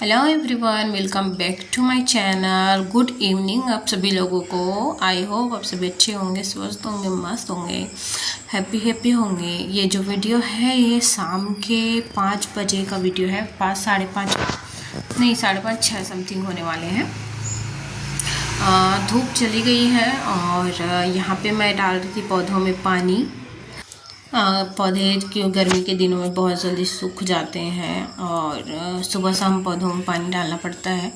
Hello everyone, welcome back to my channel. Good evening आप सभी लोगों को। आई होप आप सभी अच्छे होंगे, स्वस्थ होंगे, मस्त होंगे, हैप्पी होंगे। ये जो वीडियो है ये शाम के 5 बजे का वीडियो है। 5 साढ़े 5 नहीं 5:30 6 समथिंग होने वाले हैं। धूप चली गई है और यहाँ पे मैं डाल रही थी पौधों में पानी। पौधे क्यों गर्मी के दिनों में बहुत जल्दी सूख जाते हैं और सुबह शाम पौधों में पानी डालना पड़ता है।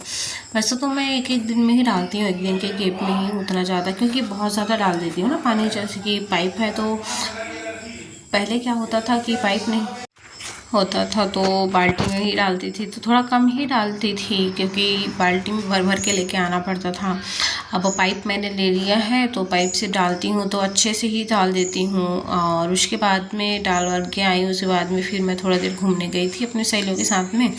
वैसे तो मैं एक एक दिन में ही डालती हूँ, एक दिन के गैप में ही उतना ज़्यादा, क्योंकि बहुत ज़्यादा डाल देती हूँ ना पानी। जैसे कि पाइप है तो पहले क्या होता था कि पाइप नहीं होता था तो बाल्टी में ही डालती थी, तो थोड़ा कम ही डालती थी क्योंकि बाल्टी में भर भर के लेके आना पड़ता था। अब पाइप मैंने ले लिया है तो पाइप से डालती हूँ तो अच्छे से ही डाल देती हूँ। और उसके बाद में डाल वाल के आई, उसके बाद में फिर मैं थोड़ा देर घूमने गई थी अपने सहेलियों के साथ में।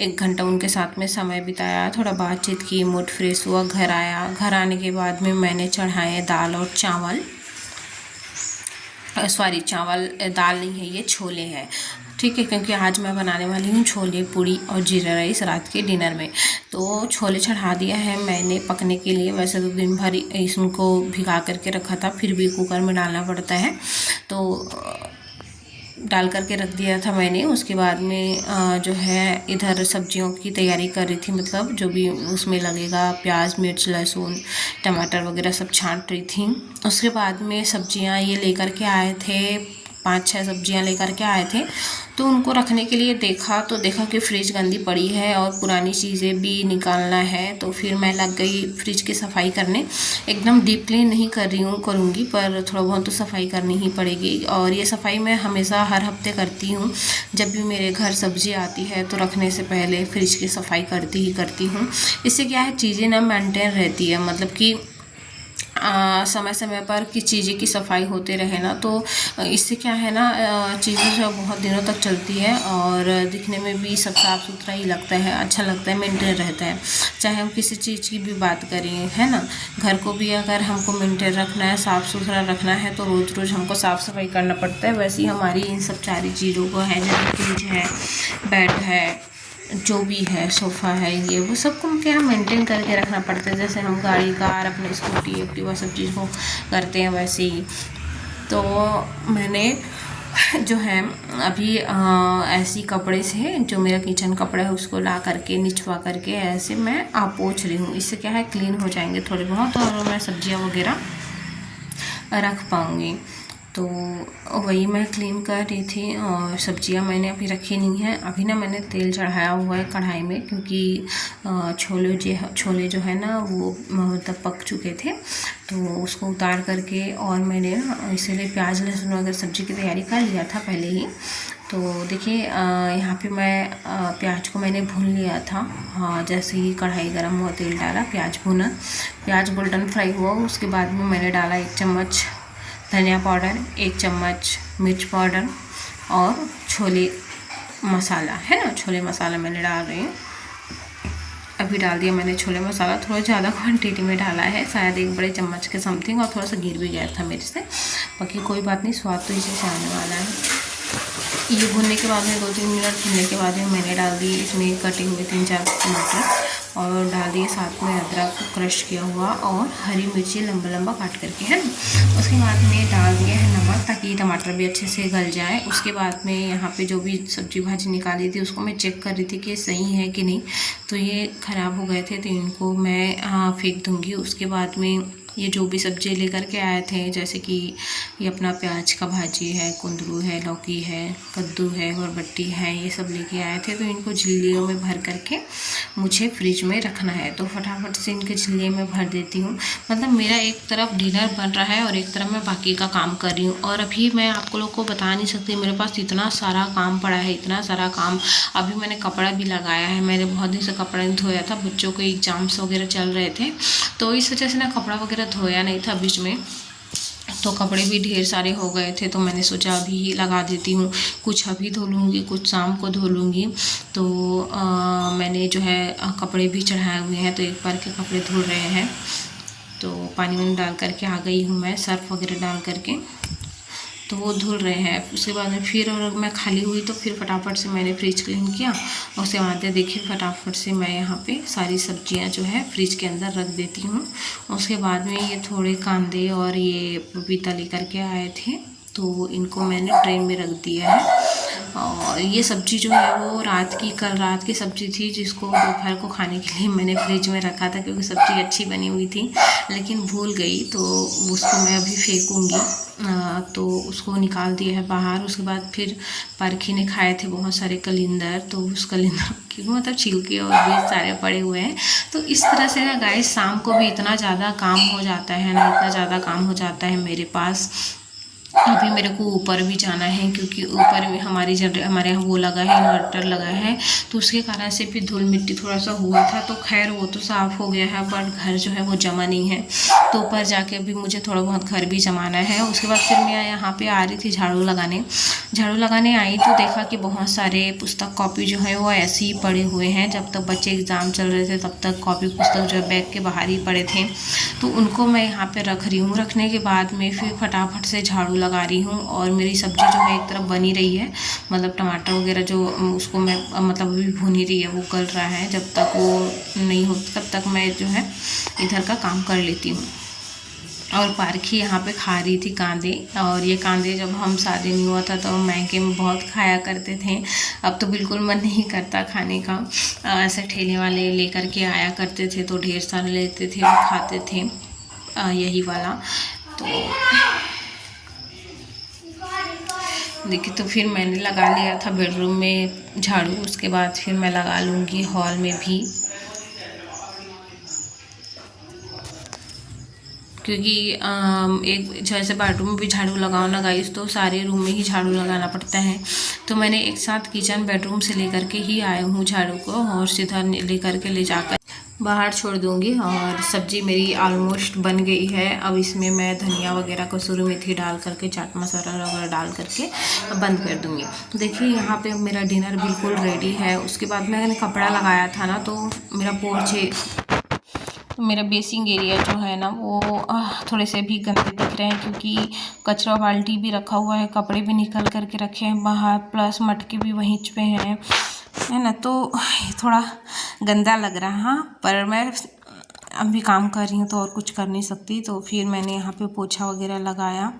1 घंटा उनके साथ में समय बिताया, थोड़ा बातचीत की, मूड फ्रेश हुआ, घर आया। घर आने के बाद में मैंने चढ़ाए दाल और चावल। सॉरी, चावल दाल नहीं है, ये छोले हैं, ठीक है, क्योंकि आज मैं बनाने वाली हूँ छोले पूड़ी और जीरा राइस रात के डिनर में। तो छोले चढ़ा दिया है मैंने पकने के लिए। वैसे तो दिन भर इसको भिगा करके रखा था, फिर भी कुकर में डालना पड़ता है, तो डाल करके रख दिया था मैंने। उसके बाद में जो है इधर सब्जियों की तैयारी कर रही थी, मतलब जो भी उसमें लगेगा, प्याज, मिर्च, लहसुन, टमाटर वगैरह सब छांट रही थी। उसके बाद में सब्जियां ये लेकर के आए थे, 5-6 सब्जियां लेकर के आए थे, तो उनको रखने के लिए देखा कि फ्रिज गंदी पड़ी है और पुरानी चीज़ें भी निकालना है। तो फिर मैं लग गई फ्रिज की सफाई करने। एकदम डीपली नहीं कर रही हूँ, करूँगी, पर थोड़ा बहुत तो सफाई करनी ही पड़ेगी। और ये सफाई मैं हमेशा हर हफ्ते करती हूँ। जब भी मेरे घर सब्जी आती है तो रखने से पहले फ्रिज की सफाई करती हूँ। इससे क्या है, चीज़ें ना मेंटेन रहती है, मतलब कि समय समय पर किस चीज़ें की सफाई होते रहे ना, तो इससे क्या है ना, चीज़ें जो बहुत दिनों तक चलती है और दिखने में भी सब साफ़ सुथरा ही लगता है, अच्छा लगता है, मेंटेन रहता है। चाहे हम किसी चीज़ की भी बात करें, है ना, घर को भी अगर हमको मेंटेन रखना है, साफ़ सुथरा रखना है, तो रोज़ रोज़ हमको साफ़ सफाई करना पड़ता है। वैसे ही हमारी इन सब सारी चीज़ों को है, जैसे फ्रिज है, बेड है, जो भी है, सोफ़ा है, ये वो सबको क्या है मेंटेन करके रखना पड़ता है। जैसे हम गाड़ी, कार, अपनी स्कूटी, एक्टिवा सब चीज़ को करते हैं, वैसे ही। तो मैंने जो है अभी ऐसी कपड़े से, जो मेरा किचन कपड़ा है, उसको ला करके निचवा करके ऐसे मैं पोंछ रही हूँ। इससे क्या है, क्लीन हो जाएंगे थोड़े बहुत और मैं सब्जियाँ वगैरह रख पाऊँगी। तो वही मैं क्लीन कर रही थी और सब्जियां मैंने अभी रखी नहीं है। अभी ना मैंने तेल चढ़ाया हुआ है कढ़ाई में, क्योंकि छोले जो है ना वो मतलब पक चुके थे, तो उसको उतार करके और मैंने ना इसीलिए प्याज लहसुन वगैरह सब्जी की तैयारी कर लिया था पहले ही। तो देखिए यहाँ पे मैं प्याज को मैंने भून लिया था। हाँ, जैसे ही कढ़ाई गर्म हुआ, तेल डाला, प्याज भुना, प्याज गोल्डन फ्राई हुआ, उसके बाद में मैंने डाला 1 चम्मच धनिया पाउडर, 1 चम्मच मिर्च पाउडर और छोले मसाला, है ना, छोले मसाला मैंने डाल रही हूँ। अभी डाल दिया मैंने छोले मसाला, थोड़ा ज़्यादा क्वांटिटी में डाला है, शायद 1 बड़े चम्मच के समथिंग, और थोड़ा सा गिर भी गया था मेरे से। बाकी कोई बात नहीं, स्वाद तो इसी से आने वाला है। ये भुनने के बाद में 2-3 मिनट भुनने के बाद में मैंने डाल दी इसमें कटे हुए 3-4 टमाटर और डाल दिए साथ में अदरक को क्रश किया हुआ और हरी मिर्ची लंबा लंबा काट करके, है ना। उसके बाद में डाल दिया है नमक, ताकि टमाटर भी अच्छे से गल जाए। उसके बाद में यहाँ पे जो भी सब्जी भाजी निकाली थी उसको मैं चेक कर रही थी कि सही है कि नहीं, तो ये ख़राब हो गए थे, तो इनको मैं फेंक दूँगी। उसके बाद में ये जो भी सब्जी लेकर के आए थे, जैसे कि ये अपना प्याज का भाजी है, कुंदरू है, लौकी है, कद्दू है, बरबट्टी है, ये सब लेके आए थे, तो इनको झिल्लियों में भर करके मुझे फ्रिज में रखना है। तो फटाफट से इनके झिल्लियों में भर देती हूँ। मतलब मेरा एक तरफ डिनर बन रहा है और एक तरफ मैं बाकी का काम कर रही हूँ। और अभी मैं आपको लोग को बता नहीं सकती, मेरे पास इतना सारा काम पड़ा है, इतना सारा काम। अभी मैंने कपड़ा भी लगाया है, मैंने बहुत दिन से कपड़ा नहीं धोया था, बच्चों के एग्ज़ाम्स वगैरह चल रहे थे, तो इस वजह से ना कपड़ा वगैरह धोया नहीं था बीच में, तो कपड़े भी ढेर सारे हो गए थे, तो मैंने सोचा अभी ही लगा देती हूँ। कुछ अभी धो लूँगी, कुछ शाम को धो लूँगी। तो मैंने जो है कपड़े भी चढ़ाए हुए हैं, तो एक बार के कपड़े धुल रहे हैं। तो पानी में डाल करके आ गई हूँ मैं, सर्फ वगैरह डाल करके। तो वो धुल रहे हैं। उसके बाद में फिर और मैं खाली हुई तो फिर फटाफट से मैंने फ्रिज क्लीन किया। उसके बाद देखिए फटाफट से मैं यहाँ पे सारी सब्जियाँ जो है फ्रिज के अंदर रख देती हूँ। उसके बाद में ये थोड़े कांदे और ये पपीता लेकर के आए थे, तो इनको मैंने ट्रे में रख दिया है। और ये सब्ज़ी जो है वो कल रात की सब्ज़ी थी, जिसको दोपहर को खाने के लिए मैंने फ्रिज में रखा था, क्योंकि सब्ज़ी अच्छी बनी हुई थी, लेकिन भूल गई, तो उसको मैं अभी फेंकूँगी। तो उसको निकाल दिया है बाहर। उसके बाद फिर पारखी ने खाए थे बहुत सारे कलिंदर, तो उस कलिंदर की मतलब छिलके और बीज सारे पड़े हुए हैं। तो इस तरह से ना गाइस शाम को भी इतना ज़्यादा काम हो जाता है ना, इतना ज़्यादा काम हो जाता है मेरे पास। अभी मेरे को ऊपर भी जाना है, क्योंकि ऊपर में हमारे यहाँ वो लगा है, इन्वर्टर लगा है, तो उसके कारण से भी धूल मिट्टी थोड़ा सा हुआ था। तो खैर वो तो साफ़ हो गया है, बट घर जो है वो जमा नहीं है, तो ऊपर जाके अभी मुझे थोड़ा बहुत घर भी जमाना है। उसके बाद फिर मैं यहाँ पे आ रही थी झाड़ू लगाने आई, तो देखा कि बहुत सारे पुस्तक कॉपी जो है वो ऐसे ही पड़े हुए हैं। जब तक बच्चे एग्ज़ाम चल रहे थे तब तक कॉपी पुस्तक जो बैग के बाहर ही पड़े थे, तो उनको मैं यहाँ पे रख रही हूँ। रखने के बाद में फिर फटाफट से झाड़ू लगा रही हूँ, और मेरी सब्ज़ी जो है एक तरफ बनी रही है, मतलब टमाटर वगैरह जो उसको मैं मतलब अभी भून ही रही है, वो गल रहा है। जब तक वो नहीं हो तब तक मैं जो है इधर का काम कर लेती हूँ। और पारखी यहाँ पे खा रही थी कांदे, और ये कांदे जब हम शादी नहीं हुआ था तो मैके में बहुत खाया करते थे। अब तो बिल्कुल मन नहीं करता खाने का। ऐसे ठेले वाले लेकर के आया करते थे, तो ढेर सारे लेते थे और खाते थे यही वाला। तो देखिए, तो फिर मैंने लगा लिया था बेडरूम में झाड़ू। उसके बाद फिर मैं लगा लूँगी हॉल में भी, क्योंकि एक जैसे बाथरूम में भी झाड़ू लगाओ ना गाइस, तो सारे रूम में ही झाड़ू लगाना पड़ता है। तो मैंने एक साथ किचन बेडरूम से लेकर के ही आया हूँ झाड़ू को, और सीधा लेकर के ले जाकर बाहर छोड़ दूँगी। और सब्ज़ी मेरी ऑलमोस्ट बन गई है। अब इसमें मैं धनिया वगैरह कसूरी मेथी डाल करके, चाट मसाला वगैरह डाल करके बंद कर दूँगी। देखिए यहाँ पे मेरा डिनर बिल्कुल रेडी है। उसके बाद मैंने कपड़ा लगाया था ना, तो मेरा पोर्च तो मेरा बेसिंग एरिया जो है ना वो थोड़े से भी गंदे दिख रहे हैं, क्योंकि कचरा बाल्टी भी रखा हुआ है, कपड़े भी निकल करके रखे हैं बाहर, प्लस मटके भी वहीं पे हैं, है ना। तो थोड़ा गंदा लग रहा है, हाँ, पर मैं अभी काम कर रही हूँ तो और कुछ कर नहीं सकती। तो फिर मैंने यहाँ पे पोछा वगैरह लगाया,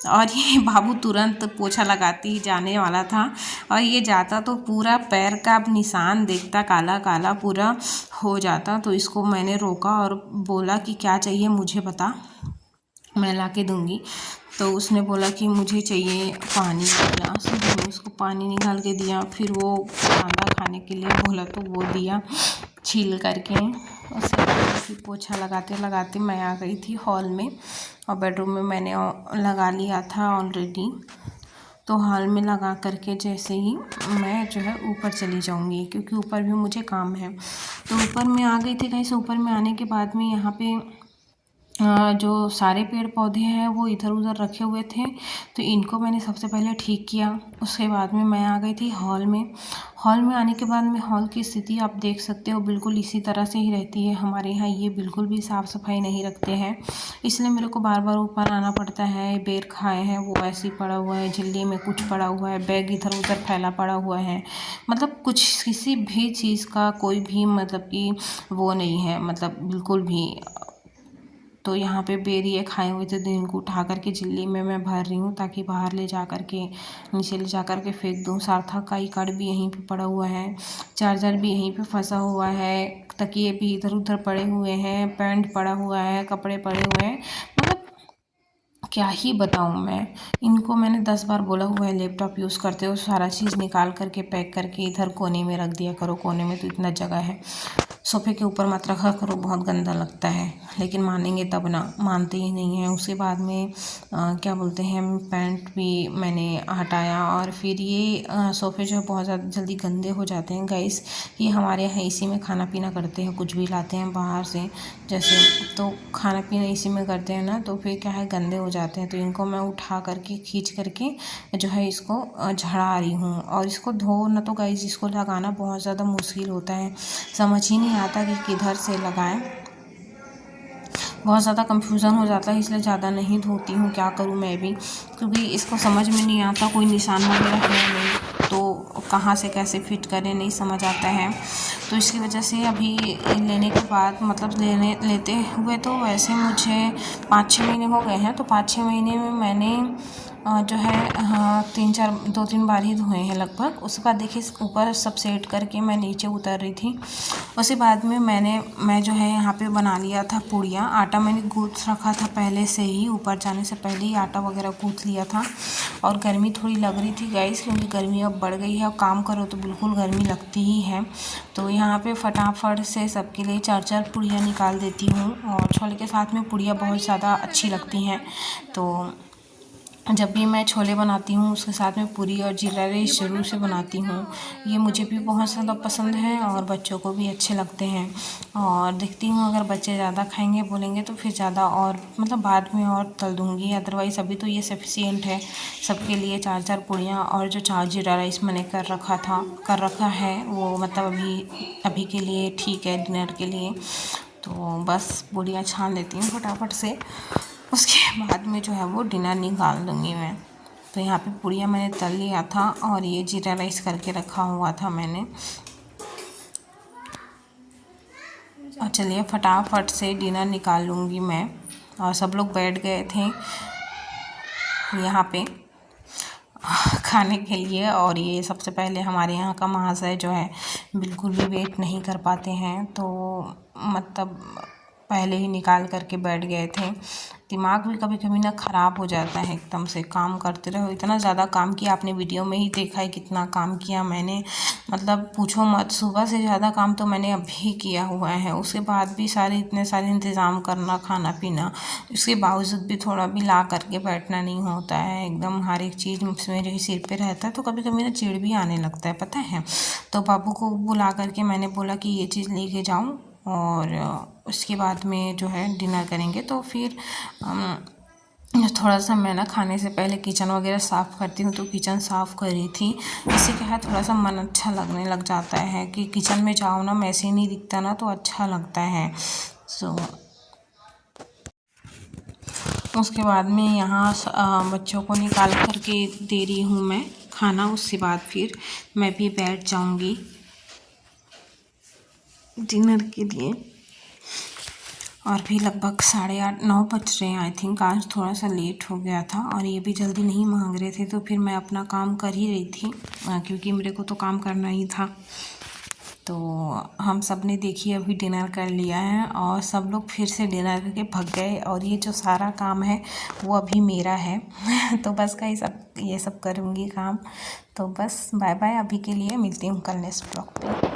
और ये बाबू तुरंत पोछा लगाते ही जाने वाला था, और ये जाता तो पूरा पैर का निशान देखता, काला काला पूरा हो जाता। तो इसको मैंने रोका और बोला कि क्या चाहिए मुझे बता, मैं ला के दूँगी। तो उसने बोला कि मुझे चाहिए पानी गिलास, तो मैंने उसको पानी निकाल के दिया। फिर वो कांदा खाने के लिए बोला तो वो दिया छील करके। उसके बाद फिर पोछा लगाते लगाते मैं आ गई थी हॉल में, और बेडरूम में मैंने लगा लिया था ऑलरेडी। तो हॉल में लगा करके जैसे ही मैं जो है ऊपर चली जाऊंगी, क्योंकि ऊपर भी मुझे काम है। तो ऊपर में आ गई थी। कहीं से ऊपर में आने के बाद में यहाँ पे जो सारे पेड़ पौधे हैं वो इधर उधर रखे हुए थे, तो इनको मैंने सबसे पहले ठीक किया। उसके बाद में मैं आ गई थी हॉल में। हॉल में आने के बाद में हॉल की स्थिति आप देख सकते हो, बिल्कुल इसी तरह से ही रहती है। हमारे यहाँ ये बिल्कुल भी साफ़ सफाई नहीं रखते हैं, इसलिए मेरे को बार बार ऊपर आना पड़ता है। बेर खाए हैं वो ऐसे ही पड़ा हुआ है, झिल्ली में कुछ पड़ा हुआ है, बैग इधर उधर फैला पड़ा हुआ है, मतलब कुछ किसी भी चीज़ का कोई भी मतलब कि वो नहीं है, मतलब बिल्कुल भी। तो यहाँ पे बेर ये खाए हुए थे, तो इनको उठा करके झिल्ली में मैं भर रही हूँ, ताकि बाहर ले जा करके नीचे ले जा करके फेंक दूँ। सार्थक का ई कार्ड भी यहीं पे पड़ा हुआ है, चार्जर भी यहीं पे फंसा हुआ है, तकिए भी इधर उधर पड़े हुए हैं, पैंट पड़ा हुआ है, कपड़े पड़े हुए हैं, मतलब क्या ही बताऊँ मैं। इनको मैंने 10 बार बोला हुआ है लैपटॉप यूज़ करते हो सारा चीज़ निकाल करके पैक करके इधर कोने में रख दिया करो, कोने में तो इतना जगह है, सोफ़े के ऊपर मत रखा करो, बहुत गंदा लगता है। लेकिन मानेंगे तब ना, मानते ही नहीं हैं। उसके बाद में क्या बोलते हैं, पैंट भी मैंने हटाया। और फिर ये सोफ़े जो है बहुत ज़्यादा जल्दी गंदे हो जाते हैं गाइस। ये हमारे यहाँ इसी में खाना पीना करते हैं, कुछ भी लाते हैं बाहर से जैसे, तो खाना पीना इसी में करते हैं ना, तो फिर क्या है गंदे हो जाते हैं। तो इनको मैं उठा करके खींच करके जो है इसको झड़ा रही हूँ। और इसको धो ना, तो गाइस इसको लगाना बहुत ज़्यादा मुश्किल होता है, समझ ही नहीं आता कि किधर से लगाएं। बहुत ज़्यादा कंफ्यूजन हो जाता है, इसलिए ज़्यादा नहीं धोती हूँ। क्या करूँ मैं भी, क्योंकि इसको समझ में नहीं आता, कोई निशान वगैरह है नहीं तो कहाँ से कैसे फिट करें नहीं समझ आता है। तो इसकी वजह से अभी लेने के बाद मतलब लेते हुए तो वैसे मुझे 5-6 महीने हो गए हैं। तो 5-6 महीने में मैंने जो है 2-3 बार ही धोए हैं लगभग। उसके बाद देखिए ऊपर सब सेट करके मैं नीचे उतर रही थी। उसके बाद में मैं जो है यहाँ पे बना लिया था पूड़ियाँ। आटा मैंने गूँथ रखा था पहले से ही, ऊपर जाने से पहले ही आटा वगैरह गूँथ लिया था। और गर्मी थोड़ी लग रही थी गाइस, क्योंकि गर्मी अब बढ़ गई है और काम करो तो बिल्कुल गर्मी लगती ही है। तो यहाँ पे फटाफट से सबके लिए 4-4 पूड़ियाँ निकाल देती हूँ। और छोले के साथ में पूड़ियाँ बहुत ज़्यादा अच्छी लगती हैं। तो जब भी मैं छोले बनाती हूँ उसके साथ में पूरी और जीरा राइस ज़रूर से बनाती हूँ। ये मुझे भी बहुत ज़्यादा पसंद है और बच्चों को भी अच्छे लगते हैं। और देखती हूँ अगर बच्चे ज़्यादा खाएंगे बोलेंगे तो फिर ज़्यादा और मतलब बाद में और तल दूँगी, अदरवाइज़ अभी तो ये सफिशिएंट है सबके लिए 4-4 पूड़ियाँ। और जो जीरा राइस मैंने कर रखा है वो मतलब अभी के लिए ठीक है, डिनर के लिए। तो बस पूड़ियाँ छान लेती हूँ फटाफट से, उसके बाद में जो है वो डिनर निकाल दूँगी मैं। तो यहाँ पे पूड़ियाँ मैंने तल लिया था और ये जीरा राइस करके रखा हुआ था मैंने। और चलिए फटाफट से डिनर निकाल लूँगी मैं। और सब लोग बैठ गए थे यहाँ पे खाने के लिए। और ये सबसे पहले हमारे यहाँ का महाशय जो है बिल्कुल भी वेट नहीं कर पाते हैं, तो मतलब पहले ही निकाल करके बैठ गए थे। दिमाग भी कभी कभी ना ख़राब हो जाता है, एकदम से काम करते रहो। इतना ज़्यादा काम किया, आपने वीडियो में ही देखा है कितना काम किया मैंने, मतलब पूछो मत। सुबह से ज़्यादा काम तो मैंने अभी किया हुआ है। उसके बाद भी इतने सारे इंतज़ाम करना, खाना पीना, उसके बावजूद भी थोड़ा भी ला करके बैठना नहीं होता है। एकदम हर एक चीज़ मेरे सिर पे रहता है, तो कभी कभी ना चिढ़ भी आने लगता है, पता है। तो बाबू को बुला करके मैंने बोला कि ये चीज़ लेके जाऊँ और उसके बाद में जो है डिनर करेंगे। तो फिर थोड़ा सा मैं ना खाने से पहले किचन वगैरह साफ़ करती हूँ, तो किचन साफ़ कर रही थी। इससे क्या है थोड़ा सा मन अच्छा लगने लग जाता है कि किचन में जाओ ना, मैसे ही नहीं दिखता ना तो अच्छा लगता है। सो उसके बाद में यहाँ बच्चों को निकाल करके दे रही हूँ मैं खाना। उसके बाद फिर मैं भी बैठ जाऊँगी डिनर के लिए। और भी लगभग 8:30-9 बज रहे हैं आई थिंक। आज थोड़ा सा लेट हो गया था और ये भी जल्दी नहीं मांग रहे थे, तो फिर मैं अपना काम कर ही रही थी क्योंकि मेरे को तो काम करना ही था। तो हम सब ने देखिए अभी डिनर कर लिया है और सब लोग फिर से डिनर करके भग गए। और ये जो सारा काम है वो अभी मेरा है तो बस ये सब करूँगी काम। तो बस बाय बाय, अभी के लिए मिलती हूँ कल नेक्स्ट ब्लॉग पे।